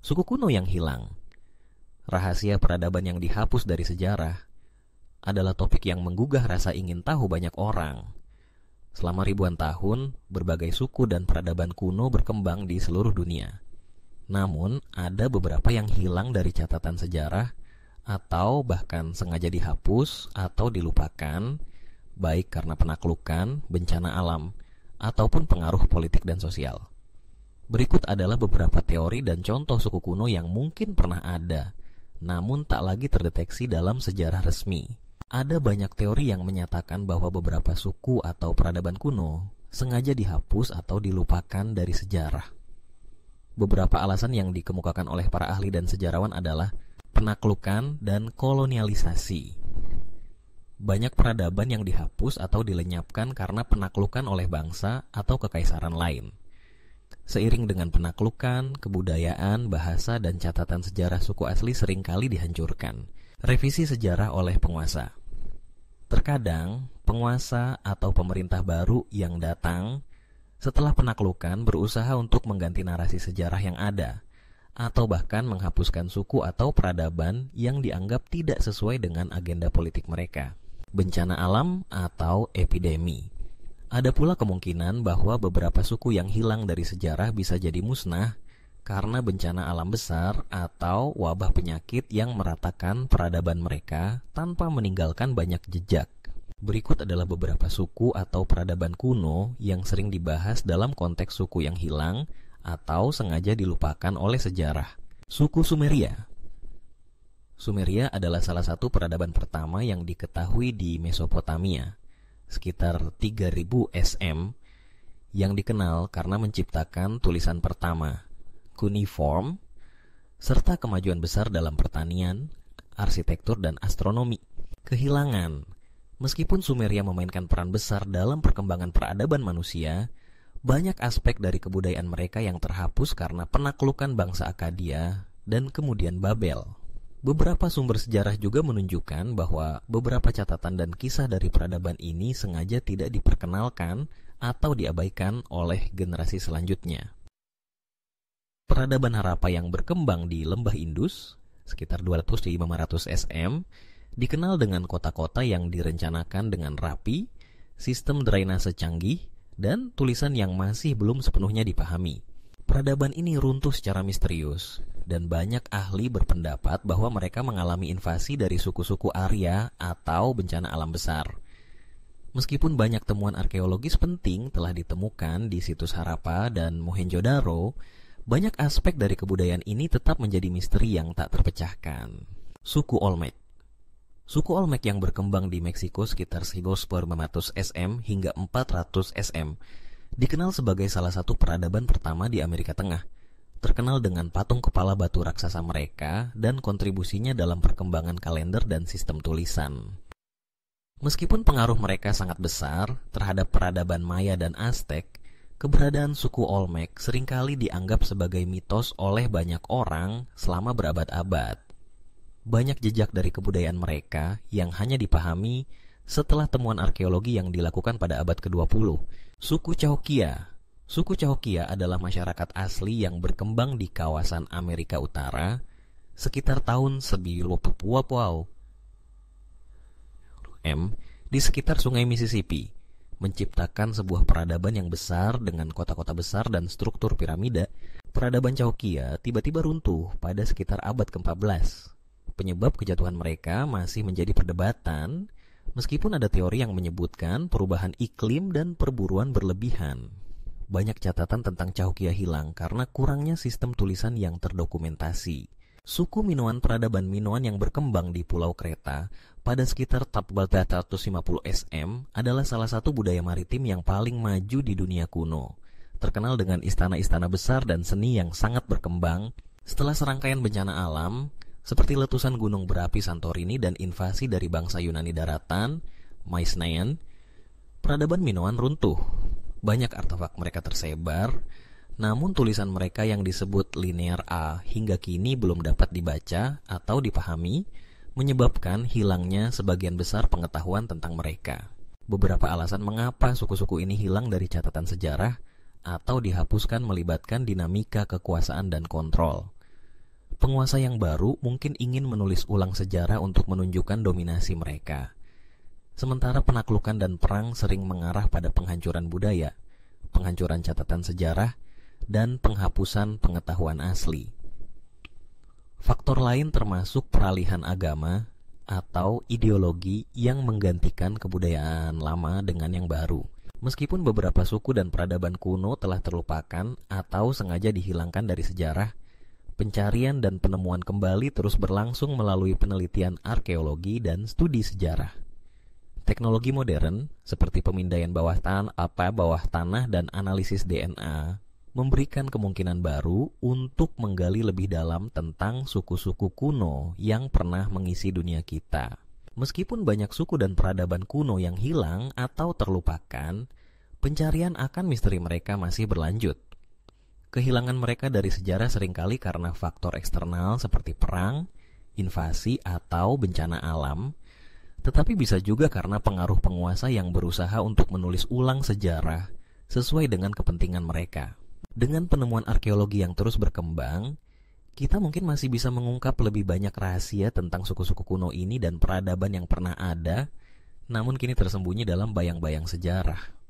Suku kuno yang hilang, rahasia peradaban yang dihapus dari sejarah, adalah topik yang menggugah rasa ingin tahu banyak orang. Selama ribuan tahun, berbagai suku dan peradaban kuno berkembang di seluruh dunia. Namun, ada beberapa yang hilang dari catatan sejarah atau bahkan sengaja dihapus atau dilupakan, baik karena penaklukan, bencana alam, ataupun pengaruh politik dan sosial. Berikut adalah beberapa teori dan contoh suku kuno yang mungkin pernah ada, namun tak lagi terdeteksi dalam sejarah resmi. Ada banyak teori yang menyatakan bahwa beberapa suku atau peradaban kuno sengaja dihapus atau dilupakan dari sejarah. Beberapa alasan yang dikemukakan oleh para ahli dan sejarawan adalah penaklukan dan kolonialisasi. Banyak peradaban yang dihapus atau dilenyapkan karena penaklukan oleh bangsa atau kekaisaran lain. Seiring dengan penaklukan, kebudayaan, bahasa, dan catatan sejarah suku asli seringkali dihancurkan. Revisi sejarah oleh penguasa. Terkadang, penguasa atau pemerintah baru yang datang setelah penaklukan berusaha untuk mengganti narasi sejarah yang ada, atau bahkan menghapuskan suku atau peradaban yang dianggap tidak sesuai dengan agenda politik mereka. Bencana alam atau epidemi. Ada pula kemungkinan bahwa beberapa suku yang hilang dari sejarah bisa jadi musnah karena bencana alam besar atau wabah penyakit yang meratakan peradaban mereka tanpa meninggalkan banyak jejak. Berikut adalah beberapa suku atau peradaban kuno yang sering dibahas dalam konteks suku yang hilang atau sengaja dilupakan oleh sejarah. Suku Sumeria. Sumeria adalah salah satu peradaban pertama yang diketahui di Mesopotamia, sekitar 3000 SM, yang dikenal karena menciptakan tulisan pertama, cuneiform, serta kemajuan besar dalam pertanian, arsitektur, dan astronomi. Kehilangan. Meskipun Sumeria memainkan peran besar dalam perkembangan peradaban manusia, banyak aspek dari kebudayaan mereka yang terhapus karena penaklukan bangsa Akkadia dan kemudian Babel. Beberapa sumber sejarah juga menunjukkan bahwa beberapa catatan dan kisah dari peradaban ini sengaja tidak diperkenalkan atau diabaikan oleh generasi selanjutnya. Peradaban Harappa yang berkembang di Lembah Indus, sekitar 200-500 SM, dikenal dengan kota-kota yang direncanakan dengan rapi, sistem drainase canggih, dan tulisan yang masih belum sepenuhnya dipahami. Peradaban ini runtuh secara misterius, dan banyak ahli berpendapat bahwa mereka mengalami invasi dari suku-suku Arya atau bencana alam besar. Meskipun banyak temuan arkeologis penting telah ditemukan di situs Harappa dan Mohenjo-daro, banyak aspek dari kebudayaan ini tetap menjadi misteri yang tak terpecahkan. Suku Olmec. Suku Olmec yang berkembang di Meksiko sekitar 1500 SM hingga 400 SM dikenal sebagai salah satu peradaban pertama di Amerika Tengah, terkenal dengan patung kepala batu raksasa mereka dan kontribusinya dalam perkembangan kalender dan sistem tulisan. Meskipun pengaruh mereka sangat besar terhadap peradaban Maya dan Aztec, keberadaan suku Olmec seringkali dianggap sebagai mitos oleh banyak orang selama berabad-abad. Banyak jejak dari kebudayaan mereka yang hanya dipahami setelah temuan arkeologi yang dilakukan pada abad ke-20. Suku Cahokia. Suku Cahokia adalah masyarakat asli yang berkembang di kawasan Amerika Utara sekitar tahun 1000 di sekitar Sungai Mississippi, menciptakan sebuah peradaban yang besar dengan kota-kota besar dan struktur piramida. Peradaban Cahokia tiba-tiba runtuh pada sekitar abad ke-14. Penyebab kejatuhan mereka masih menjadi perdebatan, meskipun ada teori yang menyebutkan perubahan iklim dan perburuan berlebihan. Banyak catatan tentang Cahokia hilang karena kurangnya sistem tulisan yang terdokumentasi. Suku Minoan, peradaban Minoan yang berkembang di Pulau Kreta pada sekitar 450 SM adalah salah satu budaya maritim yang paling maju di dunia kuno, terkenal dengan istana-istana besar dan seni yang sangat berkembang. Setelah serangkaian bencana alam seperti letusan gunung berapi Santorini dan invasi dari bangsa Yunani daratan, Mycenaean, peradaban Minoan runtuh. Banyak artefak mereka tersebar, namun tulisan mereka yang disebut linear A hingga kini belum dapat dibaca atau dipahami, menyebabkan hilangnya sebagian besar pengetahuan tentang mereka. Beberapa alasan mengapa suku-suku ini hilang dari catatan sejarah atau dihapuskan melibatkan dinamika kekuasaan dan kontrol. Penguasa yang baru mungkin ingin menulis ulang sejarah untuk menunjukkan dominasi mereka. Sementara penaklukan dan perang sering mengarah pada penghancuran budaya, penghancuran catatan sejarah, dan penghapusan pengetahuan asli. Faktor lain termasuk peralihan agama atau ideologi yang menggantikan kebudayaan lama dengan yang baru. Meskipun beberapa suku dan peradaban kuno telah terlupakan atau sengaja dihilangkan dari sejarah, pencarian dan penemuan kembali terus berlangsung melalui penelitian arkeologi dan studi sejarah. Teknologi modern seperti pemindaian bawah tanah dan analisis DNA memberikan kemungkinan baru untuk menggali lebih dalam tentang suku-suku kuno yang pernah mengisi dunia kita. Meskipun banyak suku dan peradaban kuno yang hilang atau terlupakan, pencarian akan misteri mereka masih berlanjut. Kehilangan mereka dari sejarah seringkali karena faktor eksternal seperti perang, invasi, atau bencana alam, tetapi bisa juga karena pengaruh penguasa yang berusaha untuk menulis ulang sejarah sesuai dengan kepentingan mereka. Dengan penemuan arkeologi yang terus berkembang, kita mungkin masih bisa mengungkap lebih banyak rahasia tentang suku-suku kuno ini dan peradaban yang pernah ada, namun kini tersembunyi dalam bayang-bayang sejarah.